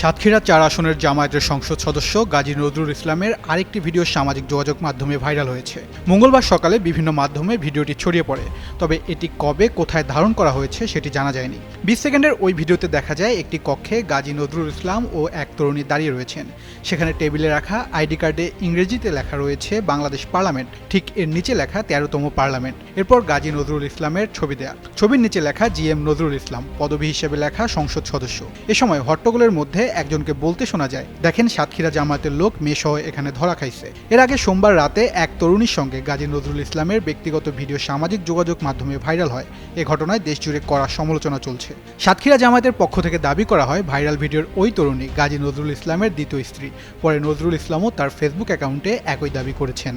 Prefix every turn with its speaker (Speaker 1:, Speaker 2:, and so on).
Speaker 1: সাতক্ষীরা ৪ আসনের জামায়াতের সংসদ সদস্য গাজী নজরুল ইসলামের আরেকটি ভিডিও সামাজিক যোগাযোগ মাধ্যমে ভাইরাল হয়েছে। মঙ্গলবার সকালে বিভিন্ন মাধ্যমে ভিডিওটি ছড়িয়ে পড়ে, তবে এটি কবে কোথায় ধারণ করা হয়েছে সেটি জানা যায়নি। 20 সেকেন্ডের ওই ভিডিওতে দেখা যায় একটি কক্ষে গাজী নজরুল ইসলাম ও এক তরুণী দাঁড়িয়ে রয়েছেন। সেখানে টেবিলে রাখা আইডি কার্ডে ইংরেজিতে লেখা রয়েছে বাংলাদেশ পার্লামেন্ট, ঠিক এর নিচে লেখা 13তম পার্লামেন্ট। এরপর গাজী নজরুল ইসলামের ছবি দেয়া, ছবির নিচে লেখা GM নজরুল ইসলাম, পদবি হিসেবে লেখা সংসদ সদস্য। এ সময় হট্টগোলের মধ্যে একজনকে বলতে শোনা যায়, দেখেন সাতক্ষীরা জামায়াতের লোক মেয়েসহ এখানে ধরা খাইছে। এর আগে সোমবার রাতে এক তরুণীর সঙ্গে গাজী নজরুল ইসলামের ব্যক্তিগত ভিডিও সামাজিক যোগাযোগ মাধ্যমে ভাইরাল হয়। এ ঘটনায় দেশজুড়ে কড়া সমালোচনা চলছে। সাতক্ষীরা জামায়াতের পক্ষ থেকে দাবি করা হয়, ভাইরাল ভিডিওর ওই তরুণী গাজী নজরুল ইসলামের দ্বিতীয় স্ত্রী। পরে নজরুল ইসলামও তার ফেসবুক অ্যাকাউন্টে একই দাবি করেছেন।